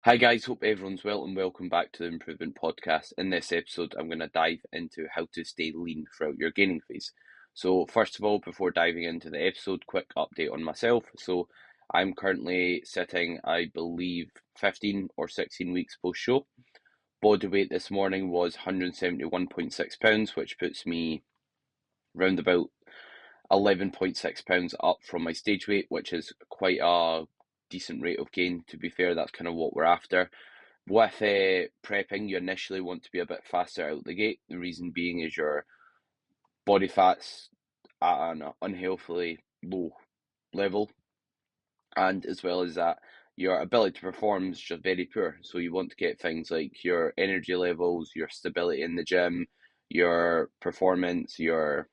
Hi guys, hope everyone's well and welcome back to the Improvement Podcast. In this episode, I'm going to dive into how to stay lean throughout your gaining phase. So, first of all, before diving into the episode, quick update on myself. So, I'm currently sitting, I believe, 15 or 16 weeks post show. Body weight this morning was 171.6 pounds, which puts me round about 11.6 pounds up from my stage weight, which is quite a decent rate of gain. To be fair, that's kind of what we're after. With prepping, you initially want to be a bit faster out the gate. The reason being is your body fat's at an unhealthily low level, and as well as that, your ability to perform is just very poor. So you want to get things like your energy levels, your stability in the gym, your performance, your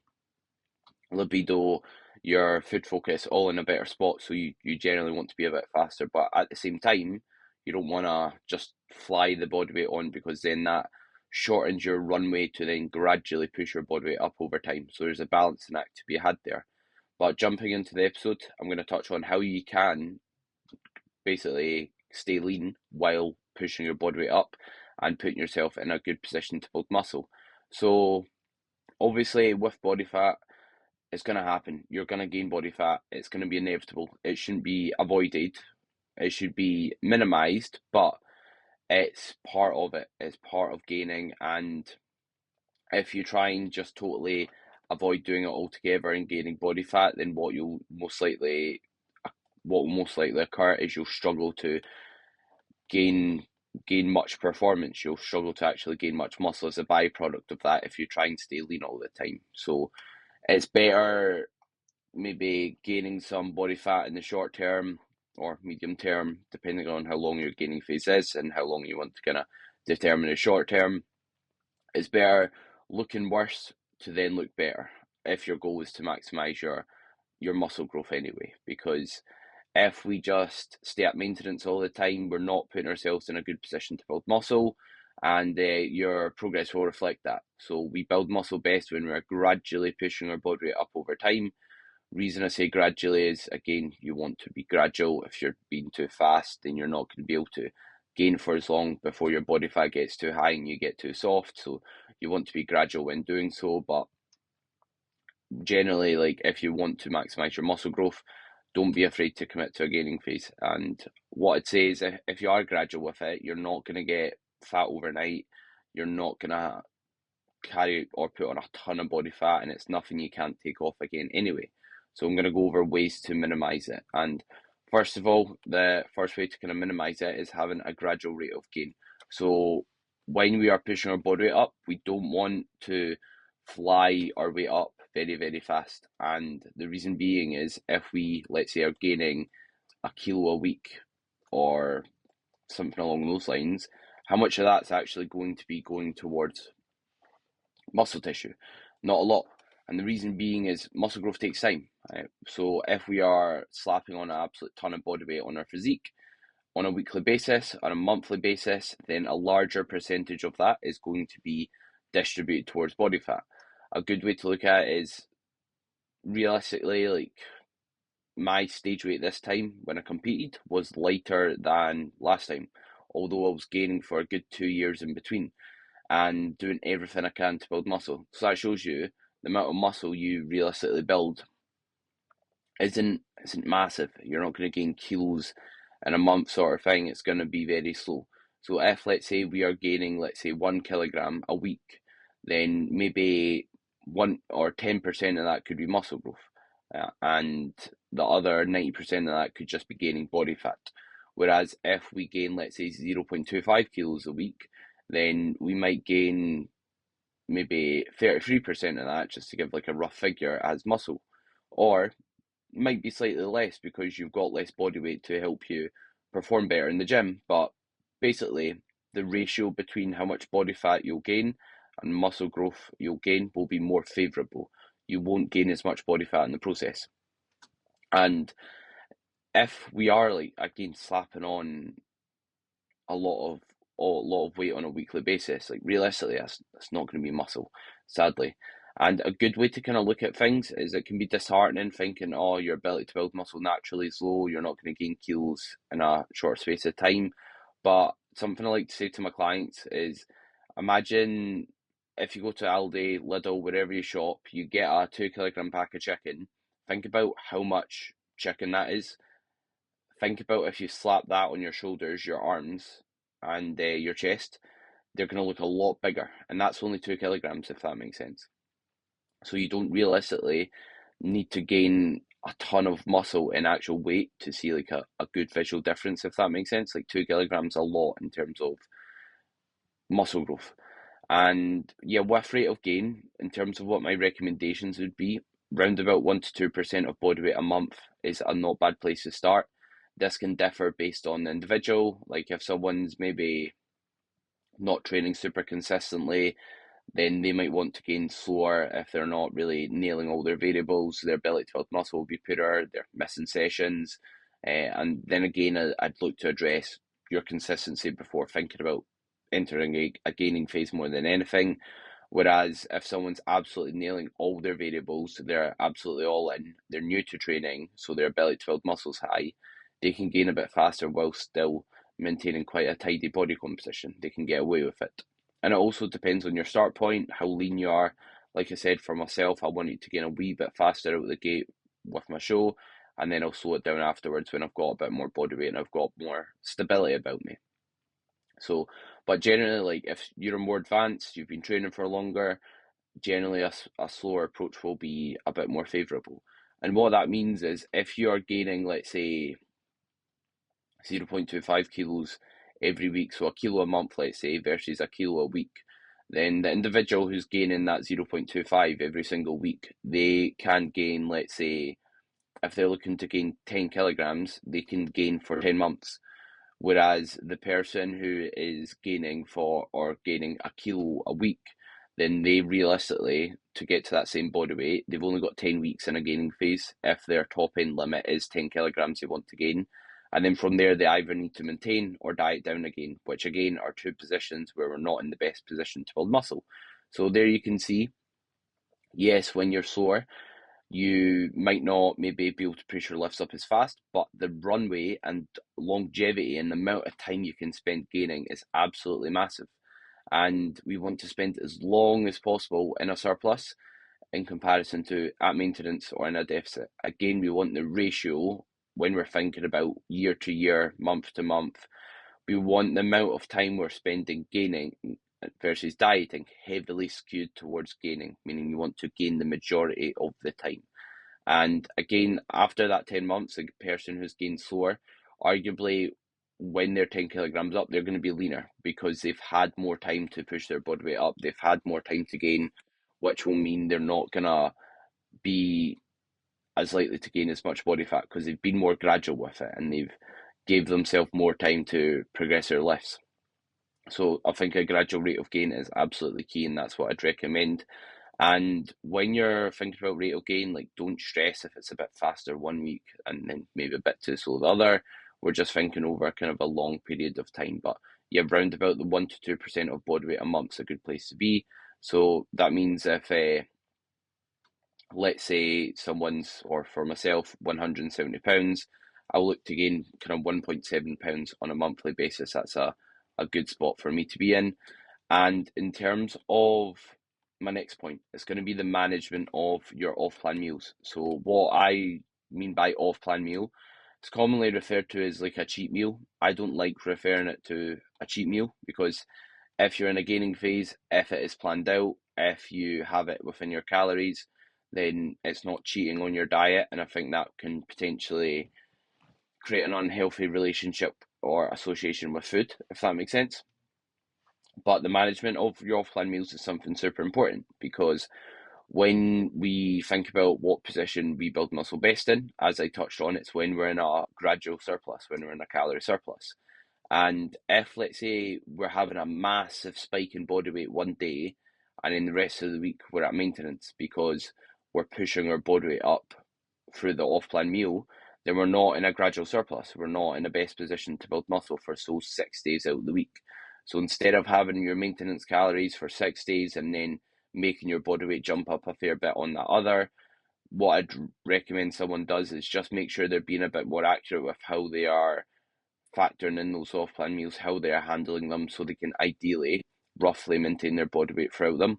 libido, your food focus, all in a better spot. So you generally want to be a bit faster, but at the same time, you don't want to just fly the body weight on, because then that shortens your runway to then gradually push your body weight up over time. So there's a balancing act to be had there. But jumping into the episode, I'm going to touch on how you can basically stay lean while pushing your body weight up and putting yourself in a good position to build muscle. So obviously with body fat, it's going to happen. You're going to gain body fat. It's going to be inevitable. It shouldn't be avoided. It should be minimized, but it's part of it. It's part of gaining. And if you try and just totally avoid doing it altogether and gaining body fat, then what will most likely occur is you'll struggle to gain gain much performance. You'll struggle to actually gain much muscle as a byproduct of that if you try and stay lean all the time. So it's better maybe gaining some body fat in the short term or medium term, depending on how long your gaining phase is and how long you want to kind of determine the short term. It's better looking worse to then look better if your goal is to maximize your muscle growth anyway. Because if we just stay at maintenance all the time, we're not putting ourselves in a good position to build muscle, and your progress will reflect that. So we build muscle best when we're gradually pushing our body weight up over time. Reason I say gradually is, again, you want to be gradual. If you're being too fast, then you're not going to be able to gain for as long before your body fat gets too high and you get too soft. So you want to be gradual when doing so. But generally, like, if you want to maximize your muscle growth, don't be afraid to commit to a gaining phase. And what I'd say is, if you are gradual with it, you're not going to get fat overnight. You're not going to carry or put on a ton of body fat, and it's nothing you can't take off again anyway. So I'm going to go over ways to minimize it. And first of all, the first way to kind of minimize it is having a gradual rate of gain. So when we are pushing our body weight up, we don't want to fly our way up very, very fast. And the reason being is, if we, let's say, are gaining a kilo a week or something along those lines, how much of that's actually going to be going towards muscle tissue? Not a lot. And the reason being is muscle growth takes time. Right? So if we are slapping on an absolute ton of body weight on our physique on a weekly basis, on a monthly basis, then a larger percentage of that is going to be distributed towards body fat. A good way to look at it is, realistically, like, my stage weight this time when I competed was lighter than last time, although I was gaining for a good 2 years in between and doing everything I can to build muscle. So that shows you the amount of muscle you realistically build isn't massive. You're not going to gain kilos in a month, sort of thing. It's going to be very slow. So if, let's say, we are gaining, let's say, 1 kilogram a week, then maybe 1 or 10% of that could be muscle growth, and the other 90% of that could just be gaining body fat. Whereas if we gain, let's say, 0.25 kilos a week, then we might gain maybe 33% of that, just to give like a rough figure, as muscle. Or might be slightly less because you've got less body weight to help you perform better in the gym. But basically, the ratio between how much body fat you'll gain and muscle growth you'll gain will be more favourable. You won't gain as much body fat in the process. And if we are, like, again, slapping on a lot of weight on a weekly basis, like, realistically, that's not going to be muscle, sadly. And a good way to kind of look at things is, it can be disheartening thinking, oh, your ability to build muscle naturally is low, you're not going to gain kilos in a short space of time. But something I like to say to my clients is, imagine if you go to Aldi, Lidl, wherever you shop, you get a 2 kilogram pack of chicken. Think about how much chicken that is. Think about if you slap that on your shoulders, your arms, and your chest, they're going to look a lot bigger. And that's only 2 kilograms, if that makes sense. So you don't realistically need to gain a ton of muscle in actual weight to see like a good visual difference, if that makes sense. Like 2 kilograms a lot in terms of muscle growth. And yeah, with rate of gain, in terms of what my recommendations would be, round about 1 to 2% of body weight a month is a not bad place to start. This can differ based on the individual. Like if someone's maybe not training super consistently, then they might want to gain slower if they're not really nailing all their variables. Their ability to build muscle will be poorer, they're missing sessions. And then again, I'd look to address your consistency before thinking about entering a gaining phase more than anything. Whereas if someone's absolutely nailing all their variables, they're absolutely all in, they're new to training, so their ability to build muscles high, they can gain a bit faster while still maintaining quite a tidy body composition. They can get away with it. And it also depends on your start point, how lean you are. Like I said, for myself, I wanted to gain a wee bit faster out of the gate with my show, and then I'll slow it down afterwards when I've got a bit more body weight and I've got more stability about me. So, but generally, like if you're more advanced, you've been training for longer, generally a slower approach will be a bit more favourable. And what that means is if you're gaining, let's say, 0.25 kilos every week, so a kilo a month, let's say, versus a kilo a week, then the individual who's gaining that 0.25 every single week, they can gain, let's say, if they're looking to gain 10 kilograms, they can gain for 10 months. Whereas the person who is gaining a kilo a week, then they realistically, to get to that same body weight, they've only got 10 weeks in a gaining phase if their top end limit is 10 kilograms they want to gain. And then from there, they either need to maintain or diet down again, which again are two positions where we're not in the best position to build muscle. So there you can see, yes, when you're sore, you might not maybe be able to push your lifts up as fast, but the runway and longevity and the amount of time you can spend gaining is absolutely massive. And we want to spend as long as possible in a surplus in comparison to at maintenance or in a deficit. Again, we want the ratio when we're thinking about year to year, month to month. We want the amount of time we're spending gaining versus dieting heavily skewed towards gaining, meaning you want to gain the majority of the time. And again, after that 10 months, a person who's gained slower, arguably when they're 10 kilograms up, they're going to be leaner because they've had more time to push their body weight up. They've had more time to gain, which will mean they're not going to be as likely to gain as much body fat because they've been more gradual with it and they've gave themselves more time to progress their lifts. So I think a gradual rate of gain is absolutely key, and that's what I'd recommend. And when you're thinking about rate of gain, like don't stress if it's a bit faster one week and then maybe a bit too slow the other. We're just thinking over kind of a long period of time. But yeah, round about the 1 to 2% of body weight a month's a good place to be. So that means if let's say someone's, or for myself, 170 pounds, I'll look to gain kind of 1.7 pounds on a monthly basis. That's a good spot for me to be in. And in terms of my next point, it's going to be the management of your off-plan meals. So what I mean by off-plan meal, it's commonly referred to as like a cheat meal. I don't like referring it to a cheat meal because if you're in a gaining phase, if it is planned out, if you have it within your calories, then it's not cheating on your diet. And I think that can potentially create an unhealthy relationship or association with food, if that makes sense. But the management of your off-plan meals is something super important because when we think about what position we build muscle best in, as I touched on, it's when we're in a gradual surplus, when we're in a calorie surplus. And if, let's say, we're having a massive spike in body weight one day, and in the rest of the week we're at maintenance because we're pushing our body weight up through the off-plan meal, then we're not in a gradual surplus. We're not in the best position to build muscle for those 6 days out of the week. So instead of having your maintenance calories for 6 days and then making your body weight jump up a fair bit on that other, what I'd recommend someone does is just make sure they're being a bit more accurate with how they are factoring in those off-plan meals, how they're handling them, so they can ideally roughly maintain their body weight throughout them.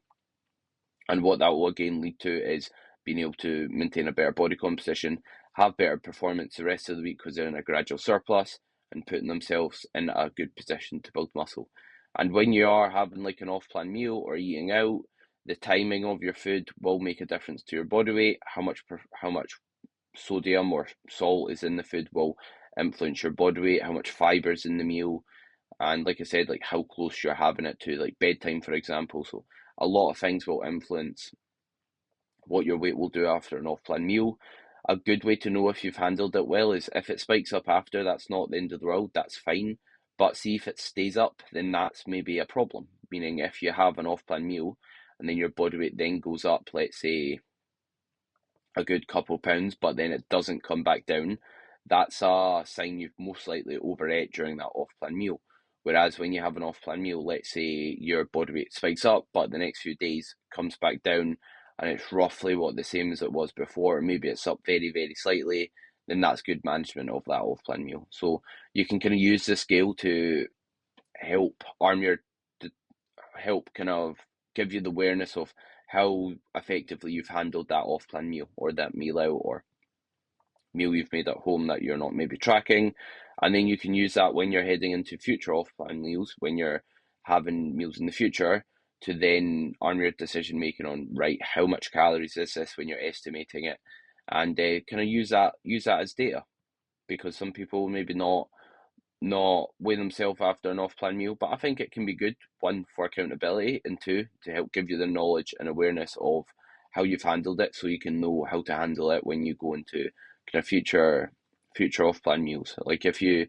And what that will again lead to is being able to maintain a better body composition, have better performance the rest of the week because they're in a gradual surplus and putting themselves in a good position to build muscle. And when you are having like an off-plan meal or eating out, the timing of your food will make a difference to your body weight. How much sodium or salt is in the food will influence your body weight, how much fiber is in the meal, and like I said, like how close you're having it to like bedtime, for example. So a lot of things will influence what your weight will do after an off-plan meal. A good way to know if you've handled it well is if it spikes up after, that's not the end of the world, that's fine. But see if it stays up, then that's maybe a problem. Meaning if you have an off-plan meal and then your body weight then goes up, let's say a good couple pounds, but then it doesn't come back down, that's a sign you've most likely overate during that off-plan meal. Whereas when you have an off-plan meal, let's say your body weight spikes up, but the next few days comes back down, and it's roughly what the same as it was before, or maybe it's up very, very slightly, then that's good management of that off-plan meal. So you can kind of use the scale to help arm your, to help kind of give you the awareness of how effectively you've handled that off-plan meal or that meal out or meal you've made at home that you're not maybe tracking. And then you can use that when you're heading into future off-plan meals, when you're having meals in the future, to then arm your decision making on, right, how much calories is this when you're estimating it, and kind of use that as data, because some people maybe not weigh themselves after an off-plan meal, but I think it can be good, one, for accountability, and two, to help give you the knowledge and awareness of how you've handled it, so you can know how to handle it when you go into kind of future off-plan meals. Like if you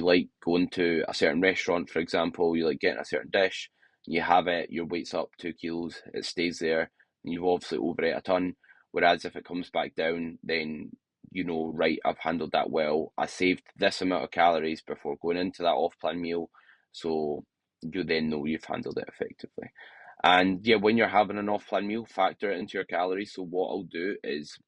like going to a certain restaurant, for example, you like getting a certain dish, you have it, your weight's up 2 kilos, it stays there, and you've obviously overate a ton. Whereas if it comes back down, then you know, right, I've handled that well. I saved this amount of calories before going into that off-plan meal, so you then know you've handled it effectively. And yeah, when you're having an off-plan meal, factor it into your calories. So what I'll do is,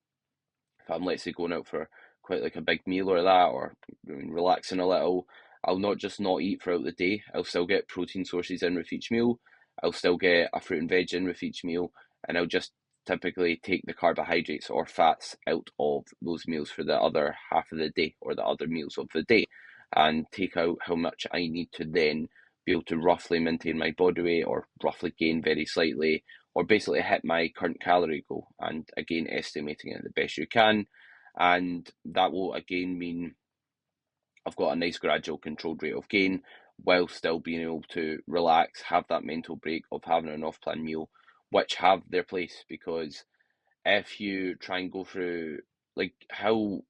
if I'm, let's say, going out for quite like a big meal or that, or relaxing a little, I'll not just not eat throughout the day. I'll still get protein sources in with each meal. I'll still get a fruit and veg in with each meal, and I'll just typically take the carbohydrates or fats out of those meals for the other half of the day or the other meals of the day, and take out how much I need to then be able to roughly maintain my body weight or roughly gain very slightly, or basically hit my current calorie goal, and again estimating it the best you can. And that will again mean I've got a nice gradual controlled rate of gain while still being able to relax, have that mental break of having an off-plan meal, which have their place. Because if you try and go through, like, how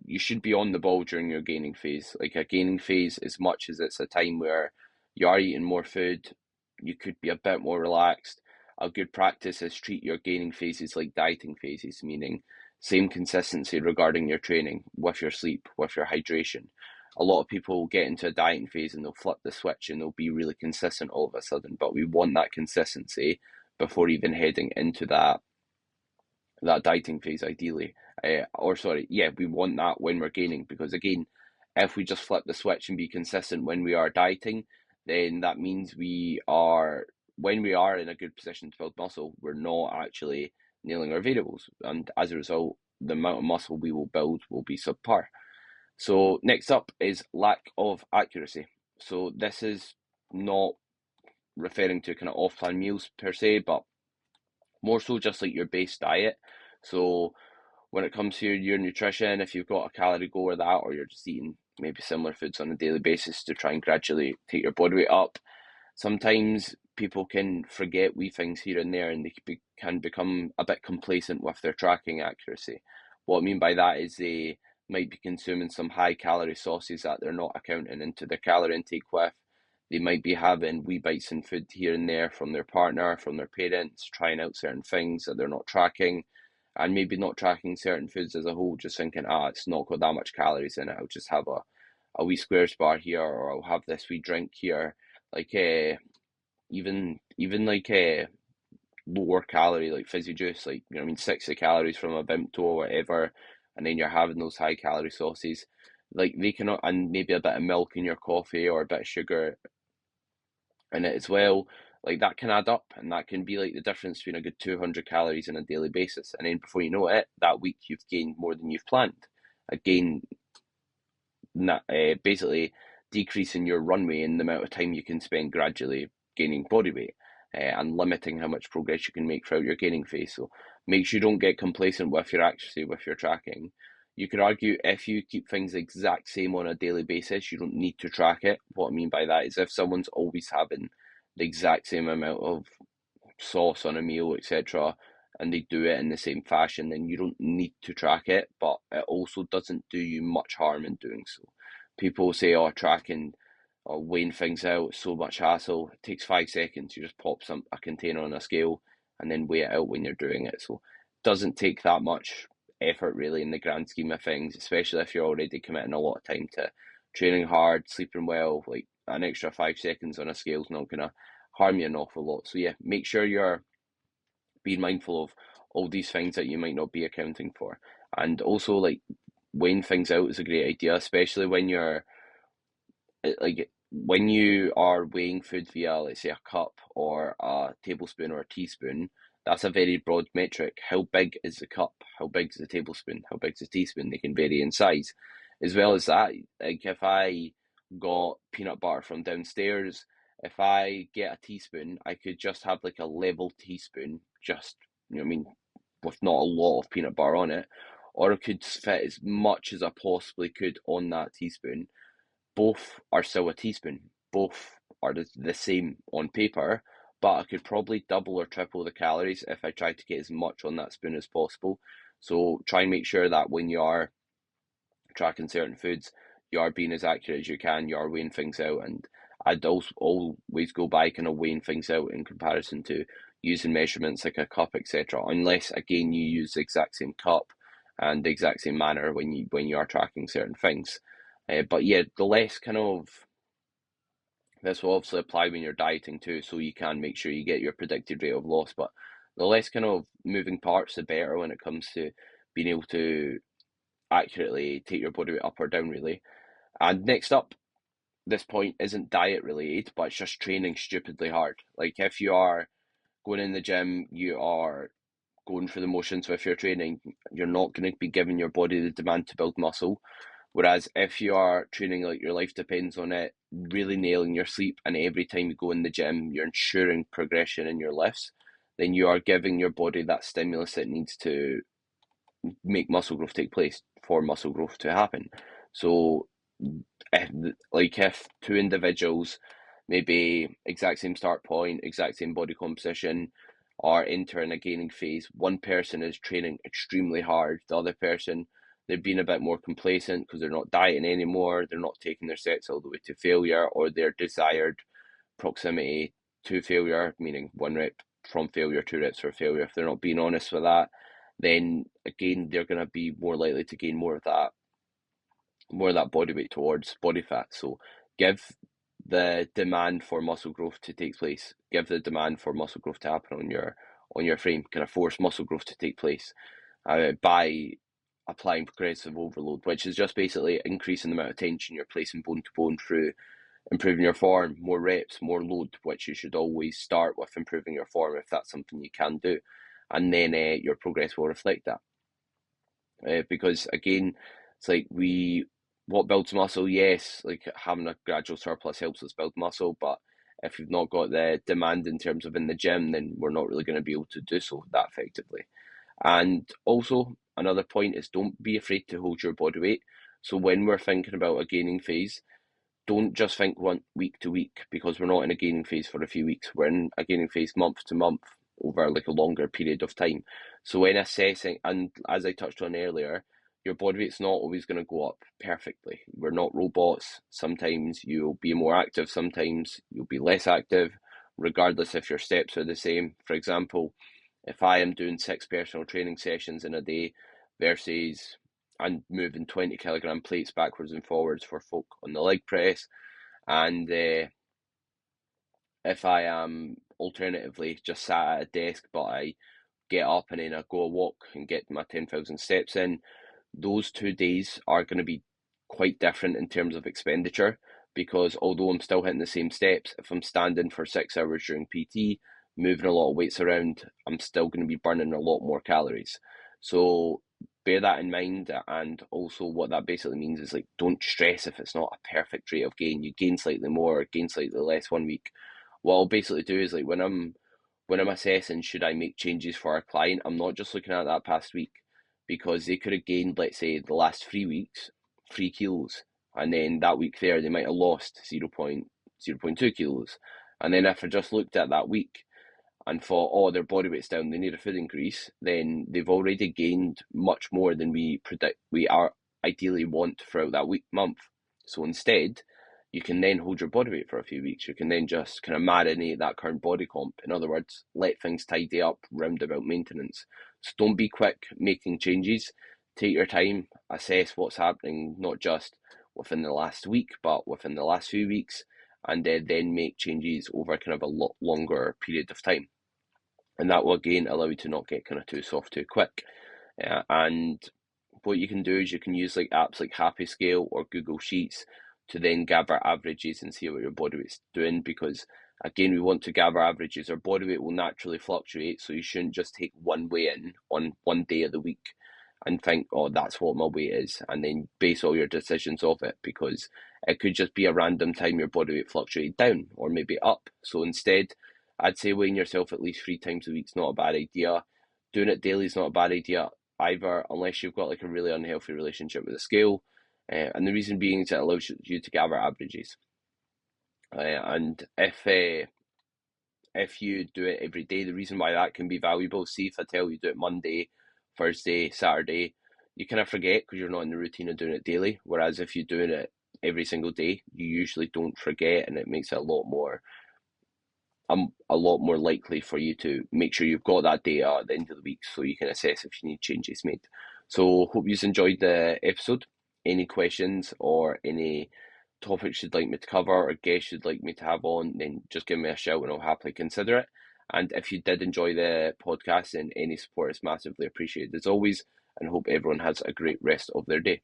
you should be on the ball during your gaining phase. Like a gaining phase, as much as it's a time where you are eating more food, you could be a bit more relaxed. A good practice is treat your gaining phases like dieting phases, meaning same consistency regarding your training, with your sleep, with your hydration. A lot of people get into a dieting phase and they'll flip the switch and they'll be really consistent all of a sudden, but we want that consistency before even heading into that dieting phase, ideally. Or sorry, yeah, we want that when we're gaining, because again, if we just flip the switch and be consistent when we are dieting, then that means when we are in a good position to build muscle, we're not actually nailing our variables, and as a result, the amount of muscle we will build will be subpar. So next up is lack of accuracy. So this is not referring to kind of off-plan meals per se, but more so just like your base diet. So when it comes to your nutrition, if you've got a calorie goal or that, or you're just eating maybe similar foods on a daily basis to try and gradually take your body weight up, sometimes people can forget wee things here and there, and they can become a bit complacent with their tracking accuracy. What I mean by that is they might be consuming some high calorie sauces that they're not accounting into their calorie intake with. They might be having wee bites in food here and there from their partner, from their parents, trying out certain things that they're not tracking, and maybe not tracking certain foods as a whole, just thinking, it's not got that much calories in it. I'll just have a wee squares bar here, or I'll have this wee drink here. Like even like lower calorie like fizzy juice, like, you know what I mean, 60 calories from a Vimto or whatever, and then you're having those high calorie sauces. like they can, and maybe a bit of milk in your coffee or a bit of sugar in it as well, like that can add up, and that can be like the difference between a good 200 calories on a daily basis. And then before you know it, that week you've gained more than you've planned. Again, basically decreasing your runway in the amount of time you can spend gradually gaining body weight, and limiting how much progress you can make throughout your gaining phase. So make sure you don't get complacent with your accuracy, with your tracking. You could argue if you keep things the exact same on a daily basis, you don't need to track it. What I mean by that is if someone's always having the exact same amount of sauce on a meal, etc., and they do it in the same fashion, then you don't need to track it, but it also doesn't do you much harm in doing so. People say, oh, tracking or weighing things out, so much hassle. It takes 5 seconds. You just pop a container on a scale and then weigh it out when you're doing it. So it doesn't take that much effort really in the grand scheme of things, especially if you're already committing a lot of time to training hard, sleeping well. Like an extra 5 seconds on a scale is not gonna harm you an awful lot. So yeah, make sure you're being mindful of all these things that you might not be accounting for. And also like weighing things out is a great idea, especially when you're like when you are weighing food via, let's say, a cup or a tablespoon or a teaspoon. That's a very broad metric. How big is the cup? How big is the tablespoon? How big is the teaspoon? They can vary in size. As well as that, like if I got peanut butter from downstairs, if I get a teaspoon, I could just have like a level teaspoon, just, you know what I mean, with not a lot of peanut butter on it, or I could fit as much as I possibly could on that teaspoon. Both are still a teaspoon. Both are the same on paper, but I could probably double or triple the calories if I tried to get as much on that spoon as possible. So try and make sure that when you are tracking certain foods, you are being as accurate as you can, you are weighing things out. And I'd also always go by kind of weighing things out in comparison to using measurements like a cup, etc. Unless again you use the exact same cup and the exact same manner when you are tracking certain things. But yeah, the less kind of this will obviously apply when you're dieting too, so you can make sure you get your predicted rate of loss. But the less kind of moving parts, the better when it comes to being able to accurately take your body weight up or down, really. And next up, this point isn't diet related, but it's just training stupidly hard. Like if you are going in the gym, you are going through the motions with your training, you're not going to be giving your body the demand to build muscle. Whereas if you are training like your life depends on it, really nailing your sleep, and every time you go in the gym, you're ensuring progression in your lifts, then you are giving your body that stimulus it needs to make muscle growth take place, for muscle growth to happen. So, if, if two individuals, maybe exact same start point, exact same body composition, are entering a gaining phase, one person is training extremely hard, the other person, they're being a bit more complacent because they're not dieting anymore, they're not taking their sets all the way to failure, or their desired proximity to failure, meaning 1 rep from failure, 2 reps for failure. If they're not being honest with that, then again they're going to be more likely to gain more of that body weight towards body fat. So give the demand for muscle growth to take place. Give the demand for muscle growth to happen on your frame. Kind of force muscle growth to take place by applying progressive overload, which is just basically increasing the amount of tension you're placing bone to bone through improving your form, more reps, more load, which you should always start with improving your form if that's something you can do. And then your progress will reflect that. Because again, it's like what builds muscle? Yes, like having a gradual surplus helps us build muscle, but if you've not got the demand in terms of in the gym, then we're not really going to be able to do so that effectively. And also, another point is don't be afraid to hold your body weight. So when we're thinking about a gaining phase, don't just think one week to week, because we're not in a gaining phase for a few weeks. We're in a gaining phase month to month over like a longer period of time. So when assessing, and as I touched on earlier, your body weight's not always going to go up perfectly. We're not robots. Sometimes you'll be more active, sometimes you'll be less active, regardless if your steps are the same. For example, if I am doing 6 personal training sessions in a day versus and moving 20 kilogram plates backwards and forwards for folk on the leg press. And if I am alternatively just sat at a desk, but I get up and then I go a walk and get my 10,000 steps in, those 2 days are going to be quite different in terms of expenditure, because although I'm still hitting the same steps, if I'm standing for 6 hours during PT, moving a lot of weights around, I'm still going to be burning a lot more calories. So bear that in mind, and also what that basically means is, like, don't stress if it's not a perfect rate of gain. You gain slightly more, gain slightly less one week. What I'll basically do is, like, when I'm assessing should I make changes for a client, I'm not just looking at that past week, because they could have gained, let's say, the last 3 weeks 3 kilos, and then that week there they might have lost 0.2 kilos. And then if I just looked at that week and thought, oh, their body weight's down, they need a food increase, then they've already gained much more than we are ideally want throughout that month. So instead, you can then hold your body weight for a few weeks. You can then just kind of marinate that current body comp. In other words, let things tidy up, roundabout maintenance. So don't be quick making changes. Take your time, assess what's happening, not just within the last week, but within the last few weeks, and then make changes over kind of a lot longer period of time. And that will again allow you to not get kind of too soft too quick. And what you can do is you can use like apps like Happy Scale or Google Sheets to then gather averages and see what your body weight's doing, because again, we want to gather averages. Our body weight will naturally fluctuate, so you shouldn't just take one weigh in on one day of the week and think, oh, that's what my weight is, and then base all your decisions off it, because it could just be a random time your body weight fluctuated down or maybe up. So instead, I'd say weighing yourself at least 3 times a week is not a bad idea. Doing it daily is not a bad idea either, unless you've got like a really unhealthy relationship with the scale. And the reason being is it allows you to gather averages. And if you do it every day, the reason why that can be valuable, see if I tell you do it Monday, Thursday, Saturday, you kind of forget because you're not in the routine of doing it daily. Whereas if you're doing it every single day, you usually don't forget, and it makes it a lot more likely for you to make sure you've got that data at the end of the week so you can assess if you need changes made. So hope you've enjoyed the episode. Any questions or any topics you'd like me to cover or guests you'd like me to have on, then just give me a shout and I'll happily consider it. And if you did enjoy the podcast, then any support is massively appreciated as always, and hope everyone has a great rest of their day.